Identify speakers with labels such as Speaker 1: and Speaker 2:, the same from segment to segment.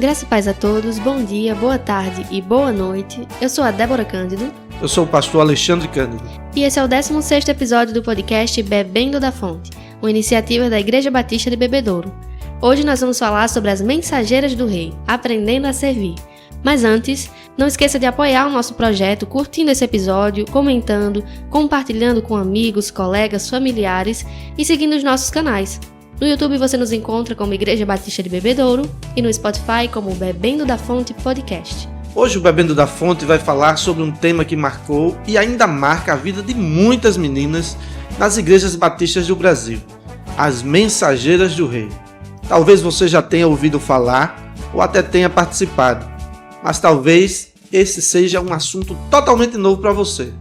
Speaker 1: Graça e paz a todos, bom dia, boa tarde e boa noite. Eu sou a Débora Cândido.
Speaker 2: Eu sou o pastor Alexandre Cândido.
Speaker 1: E esse é o 16º episódio do podcast Bebendo da Fonte, uma iniciativa da Igreja Batista de Bebedouro. Hoje nós vamos falar sobre as mensageiras do Rei, aprendendo a servir. Mas antes, não esqueça de apoiar o nosso projeto curtindo esse episódio, comentando, compartilhando com amigos, colegas, familiares e seguindo os nossos canais. No YouTube você nos encontra como Igreja Batista de Bebedouro e no Spotify como Bebendo da Fonte Podcast.
Speaker 2: Hoje o Bebendo da Fonte vai falar sobre um tema que marcou e ainda marca a vida de muitas meninas nas igrejas batistas do Brasil: as mensageiras do Rei. Talvez você já tenha ouvido falar ou até tenha participado, mas talvez esse seja um assunto totalmente novo para você.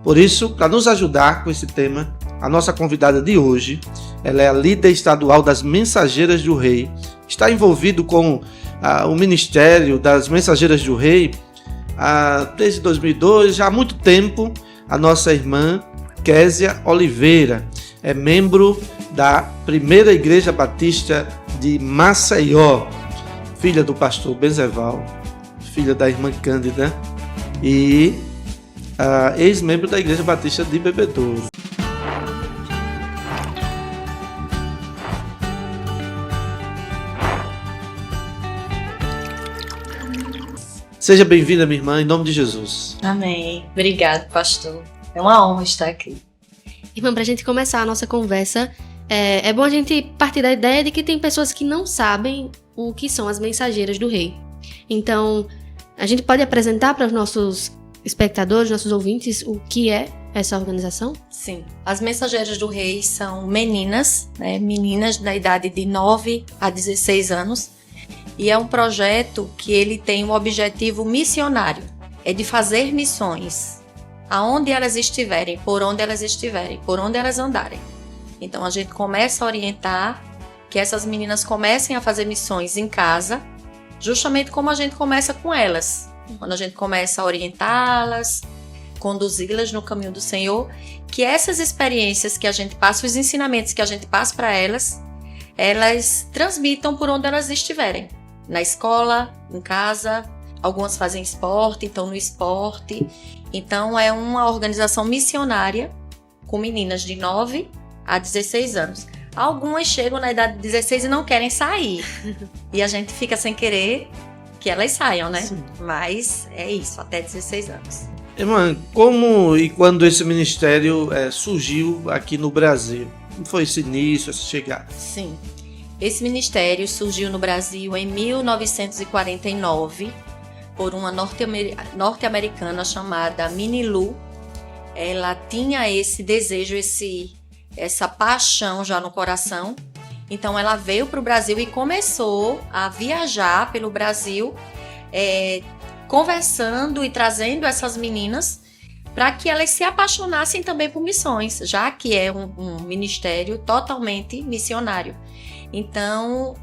Speaker 2: Por isso, para nos ajudar com esse tema, a nossa convidada de hoje, ela é a líder estadual das Mensageiras do Rei, está envolvido com o Ministério das Mensageiras do Rei desde 2002, já há muito tempo. A nossa irmã Késia Oliveira é membro da Primeira Igreja Batista de Maceió, filha do pastor Benzeval, filha da irmã Cândida e ex-membro da Igreja Batista de Bebedouro. Seja bem-vinda, minha irmã, em nome de Jesus.
Speaker 3: Amém. Obrigado, pastor. É uma honra estar aqui.
Speaker 1: Irmã, para a gente começar a nossa conversa, é bom a gente partir da ideia de que tem pessoas que não sabem o que são as Mensageiras do Rei. Então, a gente pode apresentar para os nossos espectadores, nossos ouvintes, o que é essa organização?
Speaker 3: Sim. As Mensageiras do Rei são meninas, meninas da idade de 9 a 16 anos. E é um projeto que ele tem um objetivo missionário, é de fazer missões aonde elas estiverem, por onde elas andarem. Então a gente começa a orientar que essas meninas comecem a fazer missões em casa, justamente como a gente começa com elas. Quando a gente começa a orientá-las, conduzi-las no caminho do Senhor, que essas experiências que a gente passa, os ensinamentos que a gente passa para elas, elas transmitam por onde elas estiverem. Na escola, em casa, algumas fazem esporte, então no esporte. Então é uma organização missionária com meninas de 9 a 16 anos. Algumas chegam na idade de 16 e não querem sair. E a gente fica sem querer que elas saiam, né? Sim. Mas é isso, até 16 anos.
Speaker 2: Irmã, como e quando esse ministério surgiu aqui no Brasil? Como foi esse início, essa chegada?
Speaker 3: Sim. Esse ministério surgiu no Brasil em 1949 por uma norte-americana chamada Minnie Lou. Ela tinha esse desejo, essa paixão já no coração. Então ela veio para o Brasil e começou a viajar pelo Brasil, conversando e trazendo essas meninas para que elas se apaixonassem também por missões, já que é um ministério totalmente missionário. Então,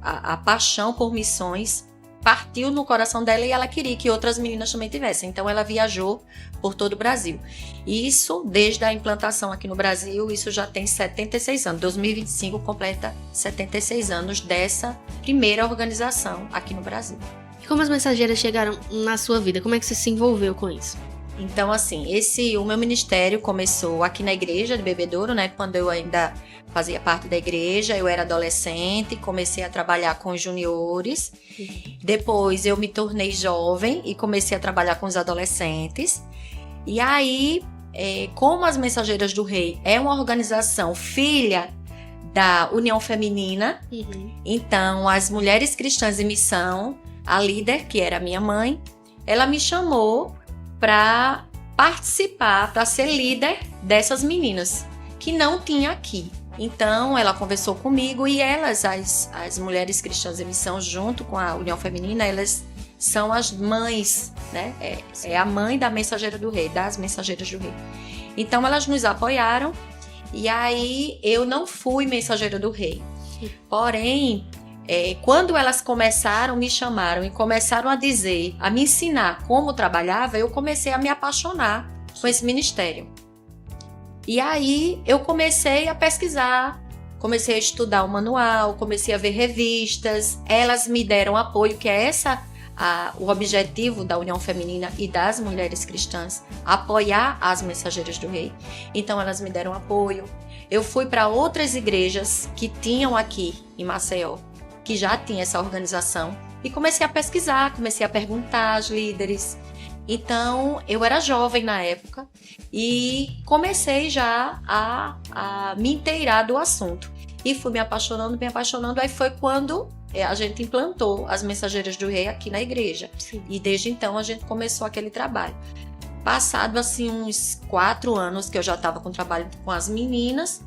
Speaker 3: a paixão por missões partiu no coração dela e ela queria que outras meninas também tivessem. Então, ela viajou por todo o Brasil. Isso, desde a implantação aqui no Brasil, isso já tem 76 anos. 2025 completa 76 anos dessa primeira organização aqui no Brasil.
Speaker 1: E como as mensageiras chegaram na sua vida? Como é que você se envolveu com isso?
Speaker 3: Então, assim, o meu ministério começou aqui na igreja de Bebedouro, né? Quando eu ainda fazia parte da igreja, eu era adolescente, comecei a trabalhar com os juniores. Depois eu me tornei jovem e comecei a trabalhar com os adolescentes. E aí, como as Mensageiras do Rei é uma organização filha da União Feminina, então as mulheres cristãs em missão, a líder, que era minha mãe, ela me chamou para participar, para ser líder dessas meninas, que não tinha aqui. Então, ela conversou comigo e elas, as mulheres cristãs em missão, junto com a União Feminina, elas são as mães, né? É a mãe da Mensageira do Rei, das Mensageiras do Rei. Então, elas nos apoiaram e aí eu não fui Mensageira do Rei. Porém, quando elas me chamaram e começaram a dizer, a me ensinar como trabalhava, eu comecei a me apaixonar com esse ministério. E aí eu comecei a pesquisar comecei a estudar o manual, comecei a ver revistas, elas me deram apoio, que é o objetivo da União Feminina e das mulheres cristãs, apoiar as Mensageiras do Rei. Então elas me deram apoio. Eu fui para outras igrejas que tinham aqui em Maceió, que já tinha essa organização, e comecei a pesquisar, comecei a perguntar às líderes. Então, eu era jovem na época e comecei já a me inteirar do assunto. E fui me apaixonando, aí foi quando a gente implantou as Mensageiras do Rei aqui na igreja.
Speaker 1: Sim.
Speaker 3: E desde então a gente começou aquele trabalho. Passado assim uns 4 anos que eu já estava com trabalho com as meninas,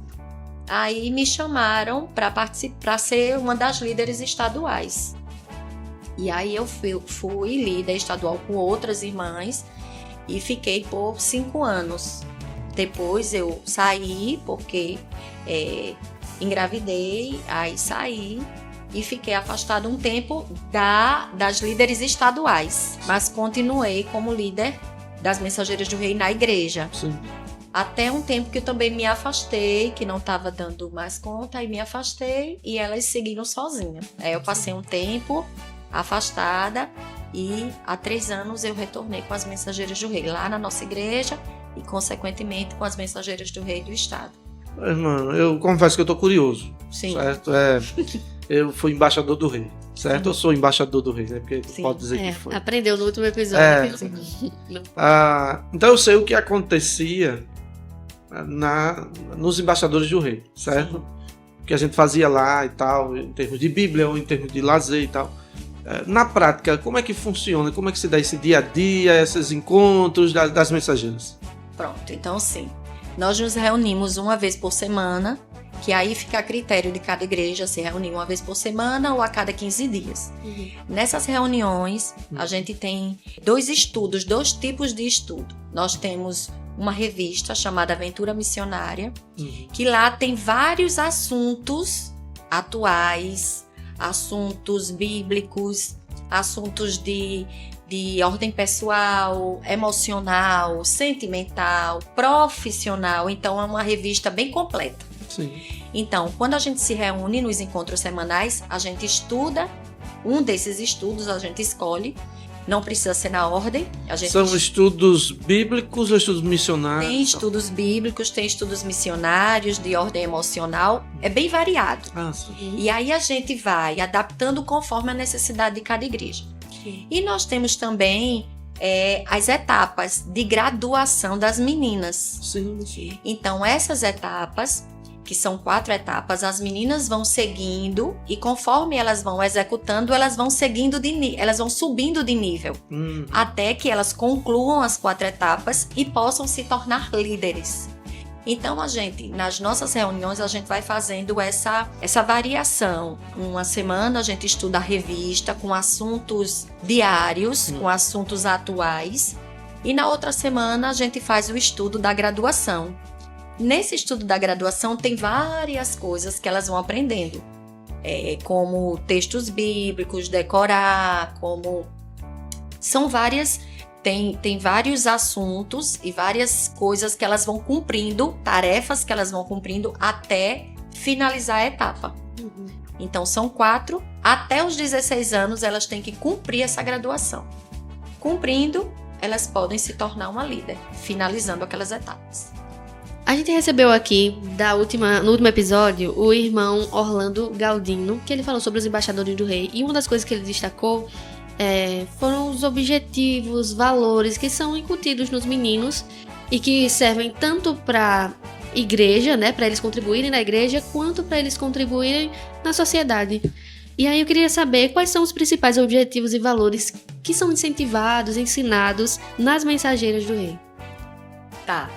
Speaker 3: aí me chamaram para participar, para ser uma das líderes estaduais. E aí eu fui líder estadual com outras irmãs e fiquei por 5 anos. Depois eu saí porque engravidei, aí saí e fiquei afastada um tempo das líderes estaduais, mas continuei como líder das Mensageiras do Rei na igreja.
Speaker 2: Sim.
Speaker 3: Até um tempo que eu também me afastei, que não estava dando mais conta, aí me afastei e elas seguiram sozinhas. Aí eu passei um tempo afastada e há 3 anos eu retornei com as Mensageiras do Rei lá na nossa igreja e consequentemente com as Mensageiras do Rei do estado.
Speaker 2: Irmã, eu confesso que eu tô curioso.
Speaker 3: Sim.
Speaker 2: Certo? Eu fui embaixador do rei, certo?
Speaker 3: Sim.
Speaker 2: Eu sou embaixador do rei, né? Porque
Speaker 3: Sim.
Speaker 2: pode dizer que foi.
Speaker 1: Aprendeu no último episódio.
Speaker 2: Então eu sei o que acontecia nos embaixadores do rei, certo?
Speaker 3: Sim.
Speaker 2: O que a gente fazia lá e tal, em termos de Bíblia ou em termos de lazer e tal. Na prática, como é que funciona? Como é que se dá esse dia a dia, esses encontros das mensageiras?
Speaker 3: Pronto, então sim. Nós nos reunimos uma vez por semana, que aí fica a critério de cada igreja se reunir uma vez por semana ou a cada 15 dias.
Speaker 1: Uhum.
Speaker 3: Nessas reuniões, a gente tem 2 tipos de estudo. Nós temos uma revista chamada Aventura Missionária, que lá tem vários assuntos atuais, assuntos bíblicos, assuntos de ordem pessoal, emocional, sentimental, profissional. Então é uma revista bem completa.
Speaker 2: Sim.
Speaker 3: Então, quando a gente se reúne nos encontros semanais, a gente estuda um desses estudos, a gente escolhe. Não precisa ser na ordem.
Speaker 2: São estudos bíblicos ou estudos missionários?
Speaker 3: Tem estudos bíblicos, tem estudos missionários, de ordem emocional. É bem variado.
Speaker 2: Sim.
Speaker 3: E aí a gente vai adaptando conforme a necessidade de cada igreja.
Speaker 1: Sim.
Speaker 3: E nós temos também as etapas de graduação das meninas.
Speaker 2: Sim, sim.
Speaker 3: Então, essas etapas, que são 4 etapas, as meninas vão seguindo e conforme elas vão executando, elas vão subindo de nível, até que elas concluam as 4 etapas e possam se tornar líderes. Então, nas nossas reuniões, a gente vai fazendo essa variação. Uma semana a gente estuda a revista com assuntos diários, com assuntos atuais, e na outra semana a gente faz o estudo da graduação. Nesse estudo da graduação tem várias coisas que elas vão aprendendo, como textos bíblicos, decorar, são várias, tem vários assuntos e várias coisas que elas vão cumprindo, tarefas que elas vão cumprindo até finalizar a etapa.
Speaker 1: Uhum.
Speaker 3: Então são 4, até os 16 anos elas têm que cumprir essa graduação. Cumprindo, elas podem se tornar uma líder, finalizando aquelas etapas.
Speaker 1: A gente recebeu aqui, no último episódio, o irmão Orlando Galdino, que ele falou sobre os embaixadores do rei. E uma das coisas que ele destacou foram os objetivos, valores que são incutidos nos meninos e que servem tanto para igreja, né, para eles contribuírem na igreja, quanto para eles contribuírem na sociedade. E aí eu queria saber quais são os principais objetivos e valores que são incentivados, ensinados nas Mensageiras do Rei.
Speaker 3: Tá,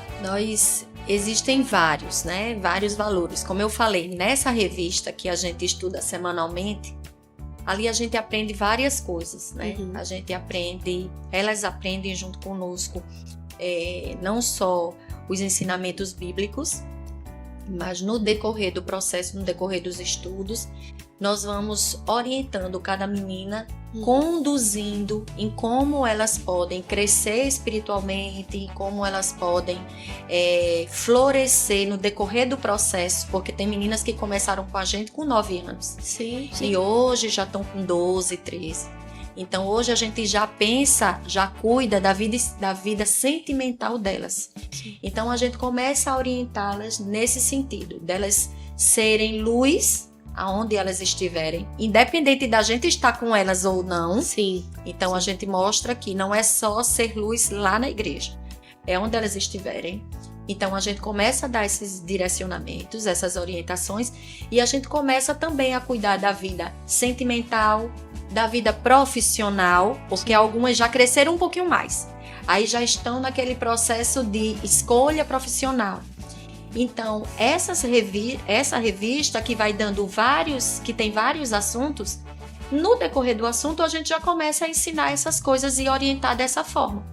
Speaker 3: existem vários, né? Vários valores. Como eu falei, nessa revista que a gente estuda semanalmente, ali a gente aprende várias coisas, né?
Speaker 1: Uhum.
Speaker 3: Elas aprendem junto conosco, não só os ensinamentos bíblicos, mas no decorrer do processo, no decorrer dos estudos, nós vamos orientando cada menina conduzindo em como elas podem crescer espiritualmente, em como elas podem florescer no decorrer do processo, porque tem meninas que começaram com a gente com 9 anos.
Speaker 1: Sim.
Speaker 3: E hoje já estão com 12, 13. Então hoje a gente já pensa, já cuida da vida sentimental delas.
Speaker 1: Sim.
Speaker 3: Então a gente começa a orientá-las nesse sentido, delas serem luz aonde elas estiverem, independente da gente estar com elas ou não.
Speaker 1: Sim.
Speaker 3: Então a gente mostra que não é só ser luz lá na igreja, é onde elas estiverem. Então a gente começa a dar esses direcionamentos, essas orientações, e a gente começa também a cuidar da vida sentimental, da vida profissional, porque algumas já cresceram um pouquinho mais, aí já estão naquele processo de escolha profissional. Então, essa revista que vai dando que tem vários assuntos, no decorrer do assunto a gente já começa a ensinar essas coisas e orientar dessa forma.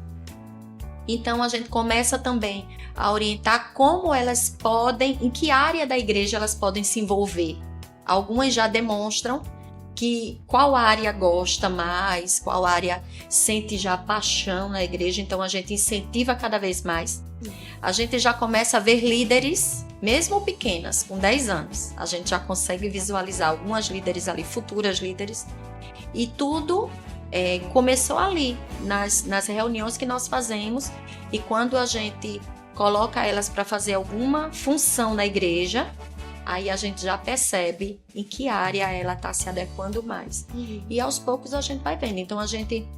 Speaker 3: Então, a gente começa também a orientar como elas podem, em que área da igreja elas podem se envolver. Algumas já demonstram qual área gosta mais, qual área sente já paixão na igreja, então a gente incentiva cada vez mais. A gente já começa a ver líderes, mesmo pequenas, com 10 anos. A gente já consegue visualizar algumas líderes ali, futuras líderes. E tudo começou ali, nas reuniões que nós fazemos. E quando a gente coloca elas para fazer alguma função na igreja, aí a gente já percebe em que área ela está se adequando mais. E aos poucos a gente vai vendo. Então a gente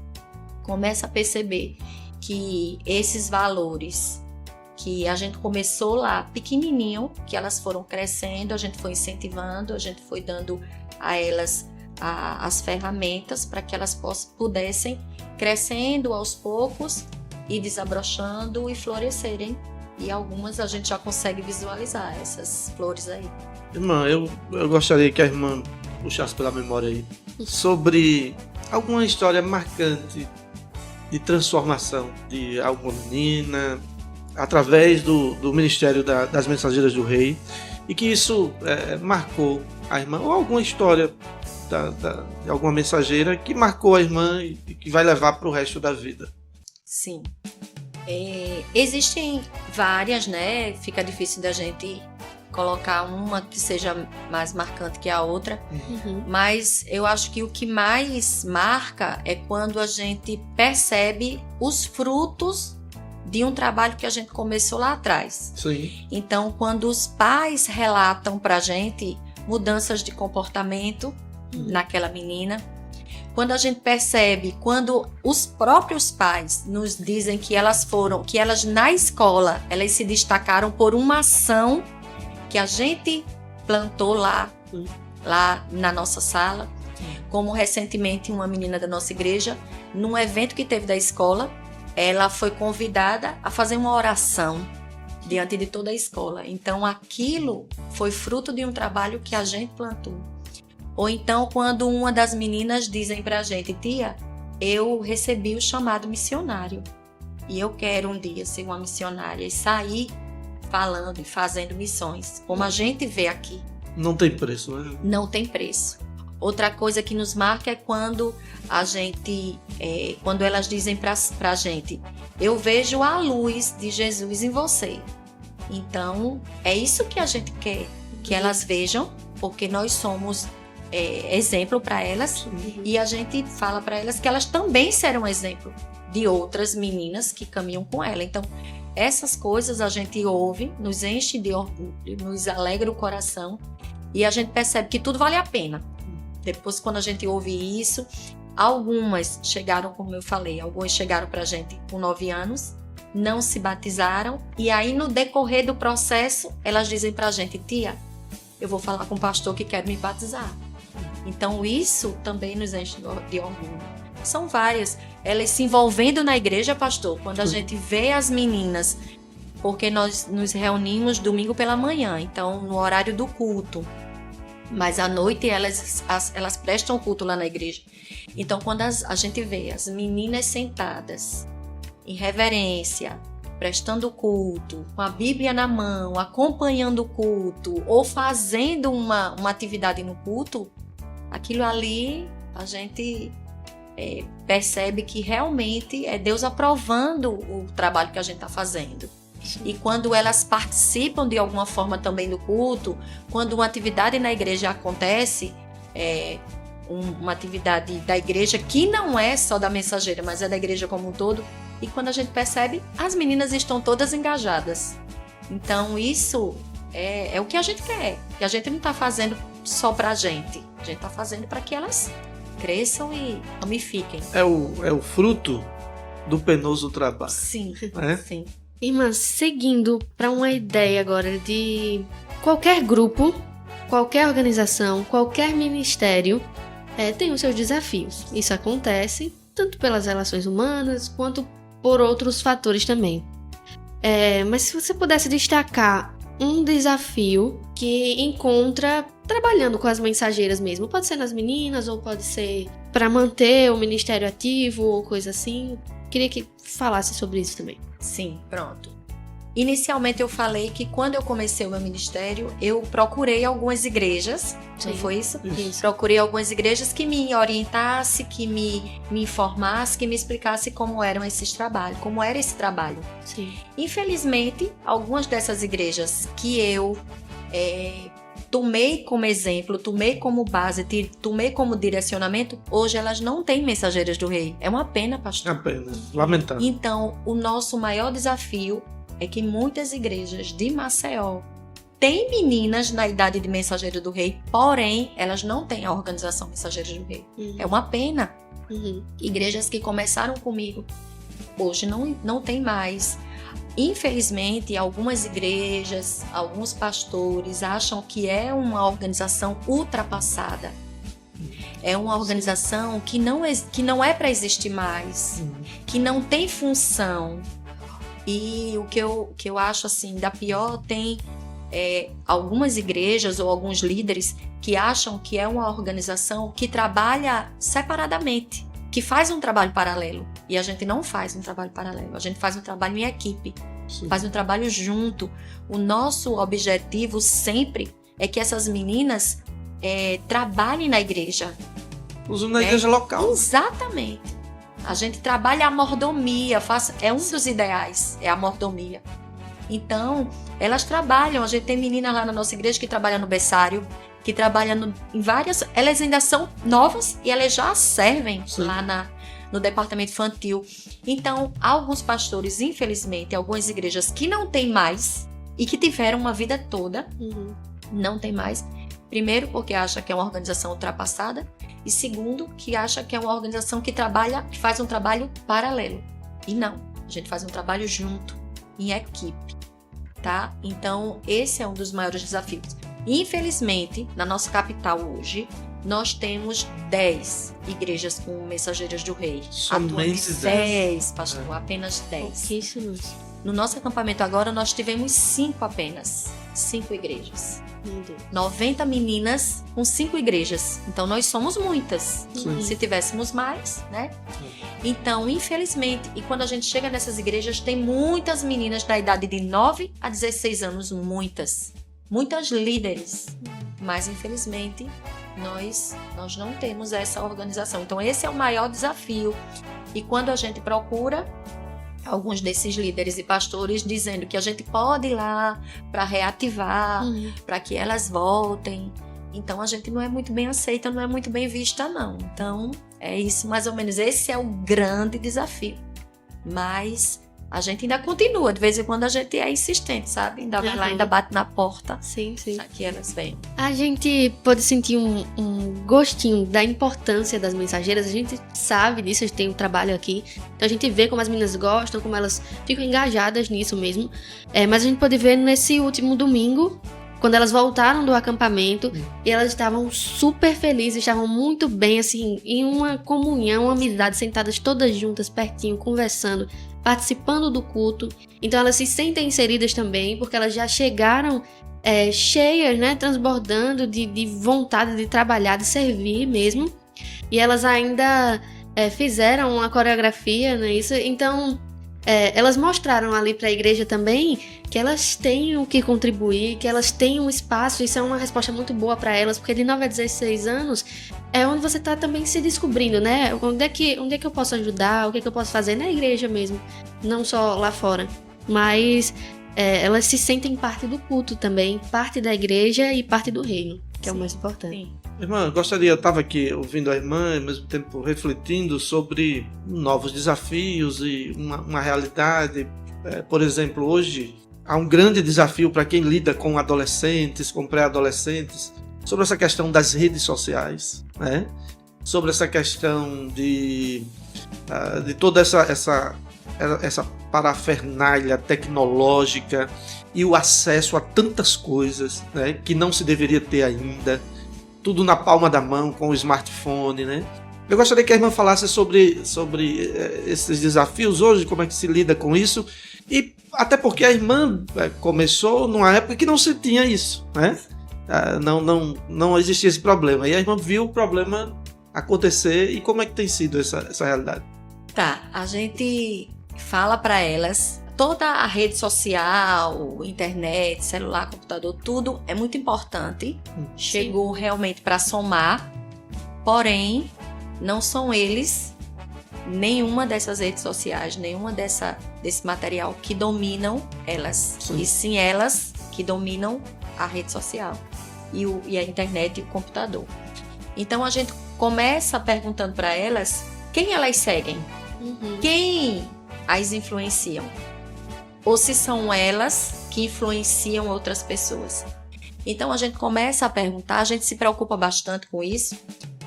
Speaker 3: começa a perceber que esses valores que a gente começou lá pequenininho, que elas foram crescendo, a gente foi incentivando, a gente foi dando a elas as ferramentas para que elas pudessem crescendo aos poucos e desabrochando e florescerem. E algumas a gente já consegue visualizar essas flores aí.
Speaker 2: Irmã, eu gostaria que a irmã puxasse pela memória aí sobre alguma história marcante de transformação de alguma menina através do ministério das Mensageiras do Rei, e que isso marcou a irmã, ou alguma história de alguma mensageira que marcou a irmã e que vai levar para o resto da vida.
Speaker 3: Sim. Existem várias, né? Fica difícil da gente colocar uma que seja mais marcante que a outra. Mas eu acho que o que mais marca é quando a gente percebe os frutos de um trabalho que a gente começou lá atrás.
Speaker 2: Sim.
Speaker 3: Então, quando os pais relatam pra gente mudanças de comportamento naquela menina, quando a gente percebe, quando os próprios pais nos dizem que elas na escola, elas se destacaram por uma ação que a gente plantou lá na nossa sala, como recentemente uma menina da nossa igreja, num evento que teve da escola, ela foi convidada a fazer uma oração diante de toda a escola. Então aquilo foi fruto de um trabalho que a gente plantou. Ou então quando uma das meninas dizem pra gente: tia, eu recebi o chamado missionário e eu quero um dia ser uma missionária e sair falando e fazendo missões, como a gente vê aqui.
Speaker 2: Não tem preço, né?
Speaker 3: Não tem preço. Outra coisa que nos marca é quando quando elas dizem pra gente: eu vejo a luz de Jesus em você. Então, é isso que a gente quer, que elas vejam, porque nós somos exemplo para elas, e a gente fala para elas que elas também serão exemplo de outras meninas que caminham com ela. Então, essas coisas a gente ouve, nos enche de orgulho, nos alegra o coração, e a gente percebe que tudo vale a pena. Depois, quando a gente ouve isso, algumas chegaram, como eu falei, algumas chegaram pra gente com 9 anos, não se batizaram, e aí no decorrer do processo, elas dizem pra gente: tia, eu vou falar com o pastor que quer me batizar. Então isso também nos enche de orgulho. São várias. Elas se envolvendo na igreja, pastor, quando a gente vê as meninas, porque nós nos reunimos domingo pela manhã, então no horário do culto, mas à noite elas prestam culto lá na igreja. Então quando a gente vê as meninas sentadas em reverência, prestando culto, com a Bíblia na mão, acompanhando o culto ou fazendo uma atividade no culto, aquilo ali a gente percebe que realmente é Deus aprovando o trabalho que a gente está fazendo.
Speaker 1: Sim.
Speaker 3: E quando elas participam de alguma forma também do culto, quando uma atividade na igreja acontece, uma atividade da igreja que não é só da mensageira, mas é da igreja como um todo, e quando a gente percebe, as meninas estão todas engajadas. Então isso é o que a gente quer. E a gente não está fazendo só pra gente, a gente está fazendo para que elas cresçam e ramifiquem.
Speaker 2: É o fruto do penoso trabalho.
Speaker 3: Sim,
Speaker 2: É?
Speaker 3: sim.
Speaker 1: Irmã, seguindo para uma ideia agora de qualquer grupo, qualquer organização, qualquer ministério tem os seus desafios. Isso acontece tanto pelas relações humanas quanto por outros fatores também. Mas se você pudesse destacar um desafio que encontra trabalhando com as mensageiras mesmo, pode ser nas meninas ou pode ser para manter o ministério ativo ou coisa assim, queria que falasse sobre isso também.
Speaker 3: Sim, pronto. Inicialmente eu falei que quando eu comecei o meu ministério, eu procurei algumas igrejas, não foi isso?
Speaker 1: Isso.
Speaker 3: Procurei algumas igrejas que me orientasse, que me informasse, que me explicasse como eram esses trabalhos, como era esse trabalho.
Speaker 1: Sim.
Speaker 3: Infelizmente, algumas dessas igrejas que eu tomei como exemplo, tomei como base, tomei como direcionamento, hoje elas não têm mensageiras do rei. É uma pena, pastor.
Speaker 2: Apenas. Lamentável.
Speaker 3: Então, o nosso maior desafio é que muitas igrejas de Maceió têm meninas na idade de mensageiro do rei, porém, elas não têm a organização Mensageiros do Rei.
Speaker 1: Uhum.
Speaker 3: É uma pena.
Speaker 1: Uhum.
Speaker 3: Igrejas que começaram comigo, hoje não tem mais. Infelizmente, algumas igrejas, alguns pastores acham que é uma organização ultrapassada. É uma organização que não é para existir mais, que não tem função. E o que eu acho assim, da pior, tem algumas igrejas ou alguns líderes que acham que é uma organização que trabalha separadamente, que faz um trabalho paralelo. E a gente não faz um trabalho paralelo, a gente faz um trabalho em equipe,
Speaker 2: Sim.
Speaker 3: faz um trabalho junto. O nosso objetivo sempre é que essas meninas trabalhem na igreja.
Speaker 2: Usando na igreja local.
Speaker 3: Exatamente. A gente trabalha a mordomia, é um dos ideais, é a mordomia. Então, elas trabalham, a gente tem meninas lá na nossa igreja que trabalham no berçário, que trabalham em várias, elas ainda são novas e elas já servem
Speaker 2: Sim.
Speaker 3: lá no departamento infantil. Então, alguns pastores, infelizmente, algumas igrejas que não tem mais e que tiveram uma vida toda,
Speaker 1: Uhum.
Speaker 3: não tem mais. Primeiro, porque acha que é uma organização ultrapassada. E segundo, que acha que é uma organização que faz um trabalho paralelo. E não, a gente faz um trabalho junto, em equipe, tá? Então, esse é um dos maiores desafios. Infelizmente, na nossa capital hoje, nós temos 10 igrejas com mensageiras do rei.
Speaker 2: Somente
Speaker 3: 10, pastor, apenas 10.
Speaker 1: Pouquíssimos.
Speaker 3: No nosso acampamento agora, nós tivemos 5 apenas. 5 igrejas.
Speaker 1: Meu Deus.
Speaker 3: 90 meninas com 5 igrejas. Então, nós somos muitas.
Speaker 2: Sim.
Speaker 3: Se tivéssemos mais, né? Então, infelizmente, e quando a gente chega nessas igrejas, tem muitas meninas da idade de 9 a 16 anos, muitas. Muitas líderes. Mas, infelizmente, nós não temos essa organização. Então, esse é o maior desafio. E quando a gente procura alguns desses líderes e pastores dizendo que a gente pode ir lá para reativar,
Speaker 1: Uhum.
Speaker 3: para que elas voltem. Então a gente não é muito bem aceita, não é muito bem vista, não. Então é isso, mais ou menos. Esse é o grande desafio. Mas a gente ainda continua. De vez em quando a gente é insistente, sabe? Ainda vai lá,
Speaker 1: Uhum.
Speaker 3: ainda bate na porta.
Speaker 1: Sim, sim.
Speaker 3: Já que elas vêm.
Speaker 1: A gente pode sentir um gostinho da importância das mensageiras, a gente sabe disso, a gente tem um trabalho aqui, então a gente vê como as meninas gostam, como elas ficam engajadas nisso mesmo, mas a gente pode ver nesse último domingo, quando elas voltaram do acampamento, e elas estavam super felizes, estavam muito bem, assim, em uma comunhão, uma amizade, sentadas todas juntas, pertinho, conversando, participando do culto. Então elas se sentem inseridas também, porque elas já chegaram cheias, né, transbordando de vontade de trabalhar, de servir mesmo. E elas ainda fizeram uma coreografia, né, isso. Então elas mostraram ali para a igreja também que elas têm o que contribuir, que elas têm um espaço. Isso é uma resposta muito boa para elas, porque de 9 a 16 anos é onde você está também se descobrindo, né? Onde é que eu posso ajudar, o que é que eu posso fazer na igreja mesmo, não só lá fora. Mas elas se sentem parte do culto também, parte da igreja e parte do reino, que é o mais importante.
Speaker 3: Sim.
Speaker 2: Irmã, eu estava aqui ouvindo a irmã e ao mesmo tempo refletindo sobre novos desafios e uma realidade. Por exemplo, hoje há um grande desafio para quem lida com adolescentes, com pré-adolescentes, sobre essa questão das redes sociais, né? Sobre essa questão de toda essa parafernália tecnológica e o acesso a tantas coisas, né, que não se deveria ter ainda. Tudo na palma da mão, com o smartphone, né? Eu gostaria que a irmã falasse sobre esses desafios hoje, como é que se lida com isso, e até porque a irmã começou numa época que não se tinha isso, né? Não existia esse problema, e a irmã viu o problema acontecer, e como é que tem sido essa realidade?
Speaker 3: Tá, a gente fala para elas, toda a rede social, internet, celular, computador, tudo é muito importante. Chegou realmente para somar, porém, não são eles, nenhuma dessas redes sociais, nenhuma desse material que dominam elas.
Speaker 2: Sim.
Speaker 3: E sim elas que dominam a rede social e a internet e o computador. Então a gente começa perguntando para elas quem elas seguem, quem as influenciam. Ou se são elas que influenciam outras pessoas. Então a gente começa a perguntar, a gente se preocupa bastante com isso,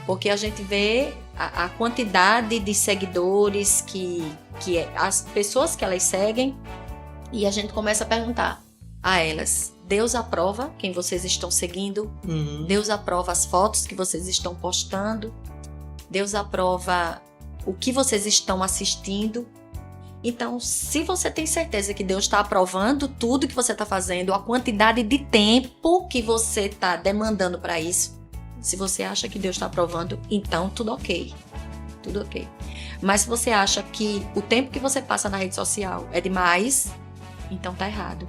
Speaker 3: porque a gente vê a quantidade de seguidores que as pessoas que elas seguem, e a gente começa a perguntar a elas: Deus aprova quem vocês estão seguindo? Deus aprova as fotos que vocês estão postando? Deus aprova o que vocês estão assistindo? Então, se você tem certeza que Deus está aprovando tudo que você está fazendo, a quantidade de tempo que você está demandando para isso, se você acha que Deus está aprovando, então tudo ok. Tudo ok. Mas se você acha que o tempo que você passa na rede social é demais, então tá errado.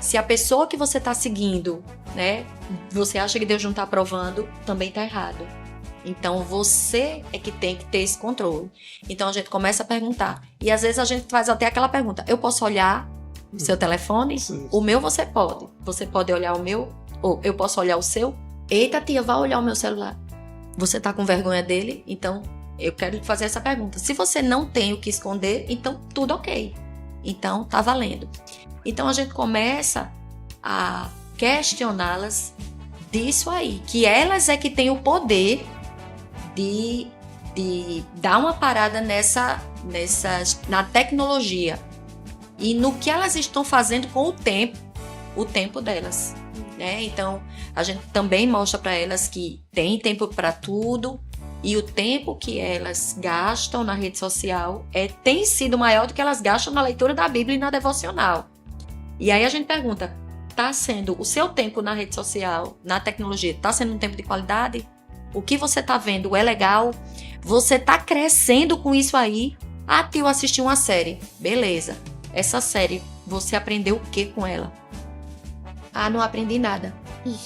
Speaker 3: Se a pessoa que você está seguindo, né, você acha que Deus não está aprovando, também tá errado. Então, você é que tem que ter esse controle. Então, a gente começa a perguntar. E, às vezes, a gente faz até aquela pergunta: eu posso olhar o seu telefone?
Speaker 2: Sim.
Speaker 3: O meu você pode. Você pode olhar o meu? Ou eu posso olhar o seu? Eita, tia, vai olhar o meu celular. Você tá com vergonha dele? Então, eu quero fazer essa pergunta. Se você não tem o que esconder, então tudo ok. Então, tá valendo. Então, a gente começa a questioná-las disso aí. Que elas é que têm o poder de dar uma parada na tecnologia e no que elas estão fazendo com o tempo delas, né? Então, a gente também mostra para elas que tem tempo para tudo, e o tempo que elas gastam na rede social tem sido maior do que elas gastam na leitura da Bíblia e na devocional. E aí a gente pergunta: tá sendo o seu tempo na rede social, na tecnologia, tá sendo um tempo de qualidade? O que você tá vendo é legal? Você tá crescendo com isso aí? Ah, tio, assisti uma série. Beleza. Essa série, você aprendeu o que com ela? Ah, não aprendi nada.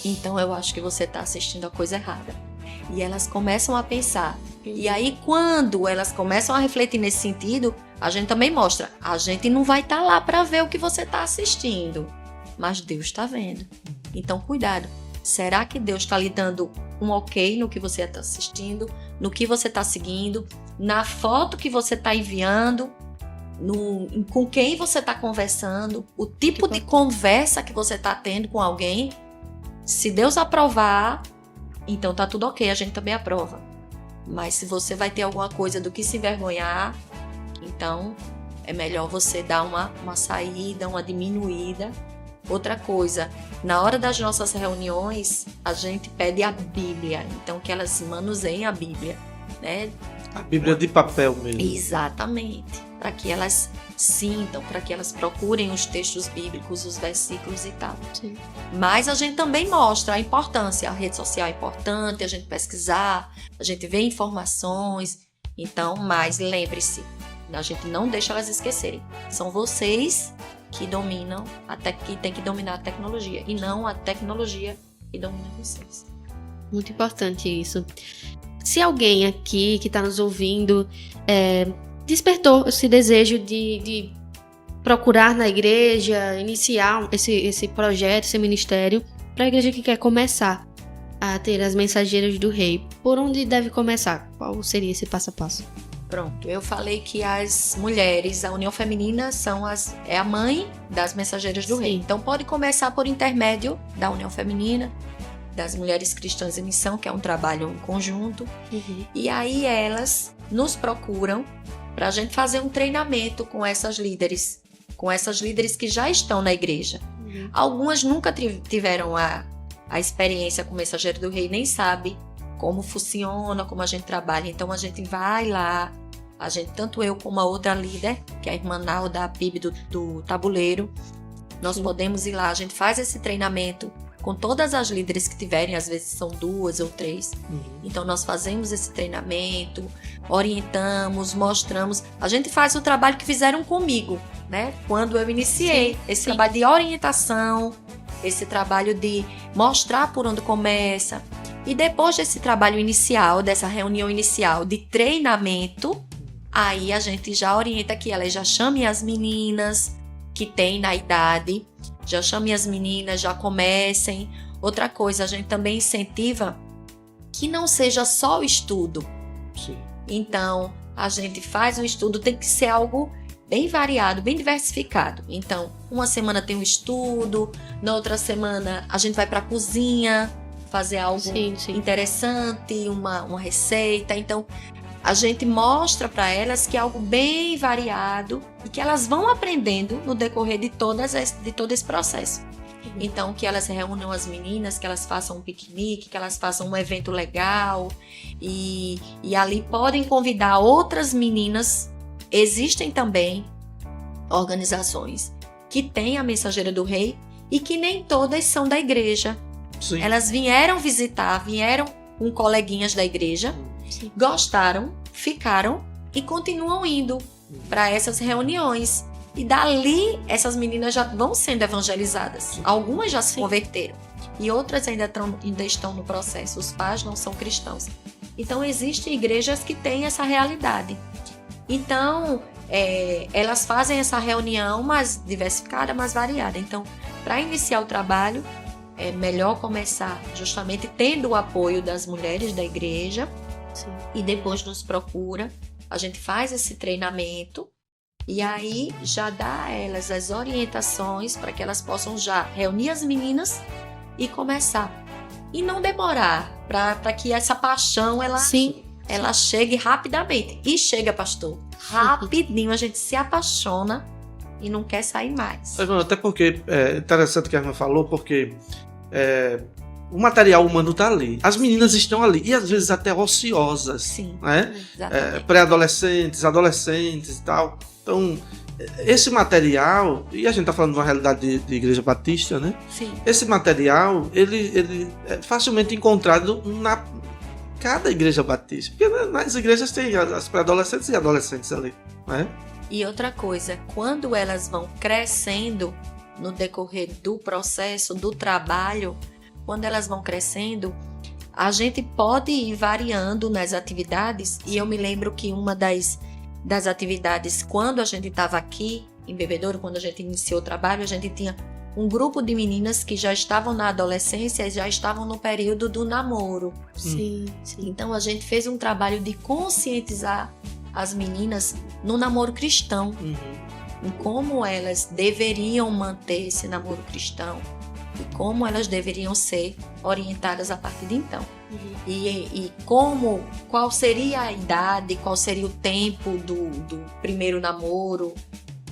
Speaker 3: Então eu acho que você tá assistindo a coisa errada. E elas começam a pensar. E aí, quando elas começam a refletir nesse sentido, a gente também mostra: a gente não vai estar lá para ver o que você tá assistindo, mas Deus está vendo. Então, cuidado. Será que Deus está lhe dando um ok no que você está assistindo, no que você está seguindo, na foto que você está enviando, com quem você está conversando, o tipo de conversa que você está tendo com alguém? Se Deus aprovar, então tá tudo ok, a gente também aprova. Mas se você vai ter alguma coisa do que se envergonhar, então é melhor você dar uma saída, uma diminuída. Outra coisa, na hora das nossas reuniões, a gente pede a Bíblia, então que elas manuseiem a Bíblia, né?
Speaker 2: A Bíblia de papel mesmo.
Speaker 3: Exatamente, para que elas sintam, para que elas procurem os textos bíblicos, os versículos e tal.
Speaker 1: Sim.
Speaker 3: Mas a gente também mostra a importância, a rede social é importante, a gente pesquisar, a gente vê informações. Então, mas lembre-se, A gente não deixa elas esquecerem. São vocês que dominam, que tem que dominar a tecnologia, e não a tecnologia que domina vocês.
Speaker 1: Muito importante isso. Se alguém aqui que está nos ouvindo despertou esse desejo de procurar na igreja, iniciar esse projeto, esse ministério, para a igreja que quer começar a ter as mensageiras do rei, por onde deve começar? Qual seria esse passo a passo?
Speaker 3: Pronto, eu falei que as mulheres, a União Feminina é a mãe das mensageiras do rei. Então pode começar por intermédio da União Feminina, das Mulheres Cristãs em Missão, que é um trabalho em conjunto. E aí elas nos procuram para a gente fazer um treinamento com essas líderes que já estão na igreja. Algumas nunca tiveram a experiência com o mensageiro do rei, nem sabe como funciona, como a gente trabalha. Então a gente vai lá, tanto eu como a outra líder, que é a irmã Nau da PIB do Tabuleiro, nós podemos ir lá, a gente faz esse treinamento com todas as líderes que tiverem, às vezes são 2 ou 3. Então nós fazemos esse treinamento, orientamos, mostramos. A gente faz o trabalho que fizeram comigo, né? Quando eu iniciei esse trabalho de orientação, esse trabalho de mostrar por onde começa. E depois desse trabalho inicial, dessa reunião inicial de treinamento, aí a gente já orienta que elas já chamem as meninas que têm na idade, já chamem as meninas, já comecem. Outra coisa, a gente também incentiva que não seja só o estudo.
Speaker 2: Sim.
Speaker 3: Então, a gente faz um estudo, tem que ser algo bem variado, bem diversificado. Então, uma semana tem um estudo, na outra semana a gente vai para a cozinha, fazer algo interessante, uma receita. Então, a gente mostra para elas que é algo bem variado e que elas vão aprendendo no decorrer de todo esse processo. Então, que elas reúnam as meninas, que elas façam um piquenique, que elas façam um evento legal e ali podem convidar outras meninas. Existem também organizações que têm a Mensageira do Rei e que nem todas são da igreja.
Speaker 2: Sim.
Speaker 3: Elas vieram com coleguinhas da igreja, gostaram, ficaram e continuam indo para essas reuniões. E dali, essas meninas já vão sendo evangelizadas. Algumas já se converteram e outras ainda estão no processo. Os pais não são cristãos. Então, existem igrejas que têm essa realidade. Então, elas fazem essa reunião mais diversificada, mais variada. Então, para iniciar o trabalho, é melhor começar justamente tendo o apoio das mulheres da igreja.
Speaker 1: Sim.
Speaker 3: E depois nos procura. A gente faz esse treinamento e aí já dá a elas as orientações para que elas possam já reunir as meninas e começar. E não demorar, para que essa paixão ela chegue rapidamente. E chega, pastor, rapidinho, a gente se apaixona e não quer sair mais.
Speaker 2: Até porque, é interessante o que a irmã falou, porque o material humano está ali. As meninas estão ali, e às vezes até ociosas.
Speaker 3: Sim,
Speaker 2: né?
Speaker 3: Exatamente.
Speaker 2: Pré-adolescentes, adolescentes e tal. Então, esse material, e a gente está falando de uma realidade de igreja batista, né?
Speaker 3: Sim.
Speaker 2: Esse material, ele é facilmente encontrado na cada igreja batista. Porque nas igrejas tem as pré-adolescentes e adolescentes ali, né?
Speaker 3: E outra coisa, quando elas vão crescendo no decorrer do processo, do trabalho, quando elas vão crescendo, a gente pode ir variando nas atividades. E eu me lembro que uma das atividades, quando a gente estava aqui em Bebedouro, quando a gente iniciou o trabalho, a gente tinha um grupo de meninas que já estavam na adolescência e já estavam no período do namoro.
Speaker 1: Sim.
Speaker 3: Então a gente fez um trabalho de conscientizar as meninas no namoro cristão, em como elas deveriam manter esse namoro cristão e como elas deveriam ser orientadas a partir de então. E qual seria a idade, qual seria o tempo do primeiro namoro,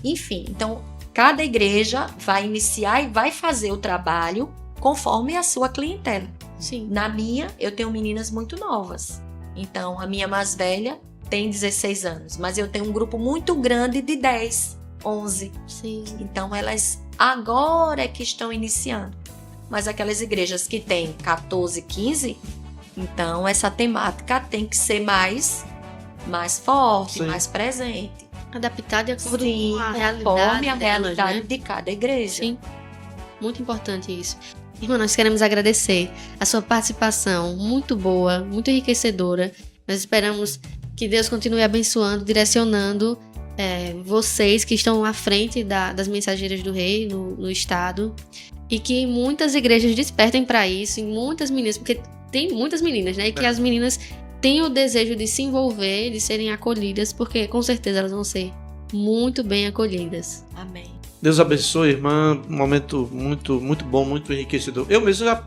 Speaker 3: enfim. Então, cada igreja vai iniciar e vai fazer o trabalho conforme a sua clientela.
Speaker 1: Sim.
Speaker 3: Na minha, eu tenho meninas muito novas. Então, a minha mais velha tem 16 anos, mas eu tenho um grupo muito grande de 10, 11.
Speaker 1: Sim.
Speaker 3: Então, elas agora é que estão iniciando. Mas aquelas igrejas que têm 14, 15, então essa temática tem que ser mais forte,
Speaker 2: Sim.
Speaker 3: mais presente.
Speaker 1: Adaptar de acordo
Speaker 3: Sim,
Speaker 1: com a
Speaker 3: conforme a
Speaker 1: realidade delas,
Speaker 3: realidade
Speaker 1: né?
Speaker 3: de cada igreja.
Speaker 1: Sim, muito importante isso. Irmã, nós queremos agradecer a sua participação, muito boa, muito enriquecedora. Nós esperamos que Deus continue abençoando, direcionando vocês que estão à frente das Mensageiras do Rei no estado, e que muitas igrejas despertem para isso, e muitas meninas, porque tem muitas meninas, né? E que as meninas tenham o desejo de se envolver, de serem acolhidas, porque com certeza elas vão ser muito bem acolhidas.
Speaker 3: Amém.
Speaker 2: Deus abençoe, irmã. Um momento muito, muito bom, muito enriquecedor. Eu mesmo já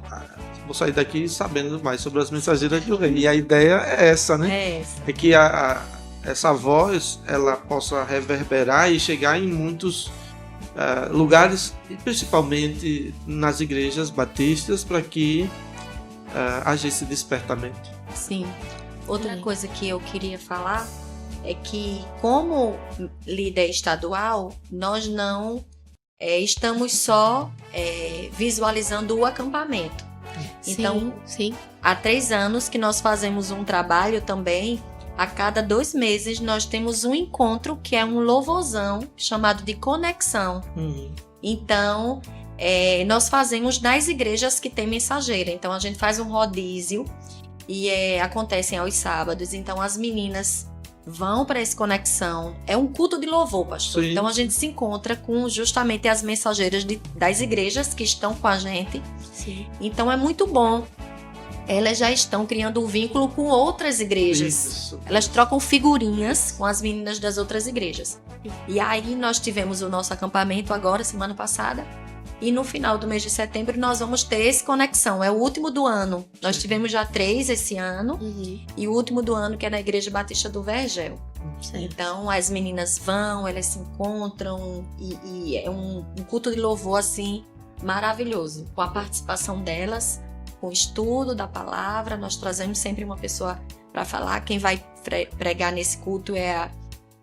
Speaker 2: vou sair daqui sabendo mais sobre as Mensageiras do Rei. E a ideia é essa, né? É que essa voz ela possa reverberar e chegar em muitos lugares, e principalmente nas igrejas batistas, para que haja esse despertamento.
Speaker 3: Sim. Outra coisa que eu queria falar é que, como líder estadual, nós não estamos só visualizando o acampamento. Então,
Speaker 1: sim.
Speaker 3: há 3 anos que nós fazemos um trabalho também. A cada 2 meses nós temos um encontro que é um louvorzão chamado de Conexão. Então, nós fazemos nas igrejas que tem mensageira. Então, a gente faz um rodízio e acontecem aos sábados. Então, as meninas vão para esse Conexão. É um culto de louvor, pastor.
Speaker 2: Sim.
Speaker 3: Então, a gente se encontra com justamente as mensageiras das igrejas que estão com a gente.
Speaker 1: Sim.
Speaker 3: Então, é muito bom. Elas já estão criando um vínculo com outras igrejas.
Speaker 2: Isso.
Speaker 3: Elas trocam figurinhas com as meninas das outras igrejas. E aí nós tivemos o nosso acampamento agora, semana passada. E no final do mês de setembro nós vamos ter esse Conexão. É o último do ano. Nós tivemos já 3 esse ano. E o último do ano que é na Igreja Batista do Vergel.
Speaker 1: Certo.
Speaker 3: Então as meninas vão, elas se encontram. E é um culto de louvor assim maravilhoso. Com a participação delas, com o estudo da palavra. Nós trazemos sempre uma pessoa para falar. Quem vai pregar nesse culto é a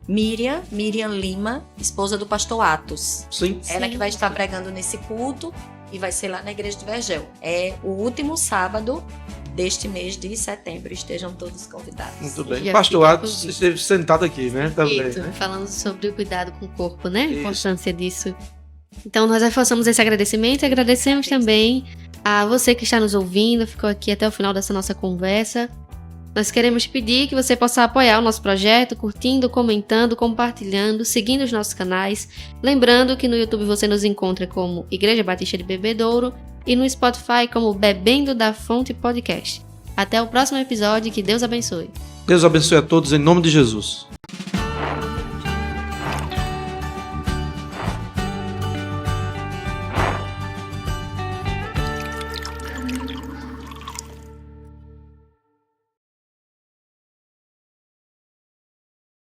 Speaker 3: Miriam Lima, esposa do pastor Atos.
Speaker 2: Sim.
Speaker 3: Ela que vai estar pregando nesse culto e vai ser lá na Igreja do Vergel. É o último sábado deste mês de setembro. Estejam todos convidados.
Speaker 2: Muito bem.
Speaker 1: Já
Speaker 2: Pastor
Speaker 1: fica
Speaker 2: Atos
Speaker 1: convite.
Speaker 2: esteve sentado aqui, né? Também.
Speaker 1: Isso,
Speaker 2: Né?
Speaker 1: falando sobre o cuidado com o corpo, né? A
Speaker 2: Isso.
Speaker 1: importância disso. Então, nós reforçamos esse agradecimento e agradecemos também a você que está nos ouvindo, ficou aqui até o final dessa nossa conversa. Nós queremos te pedir que você possa apoiar o nosso projeto, curtindo, comentando, compartilhando, seguindo os nossos canais. Lembrando que no YouTube você nos encontra como Igreja Batista de Bebedouro e no Spotify como Bebendo da Fonte Podcast. Até o próximo episódio e que Deus abençoe.
Speaker 2: Deus abençoe a todos em nome de Jesus.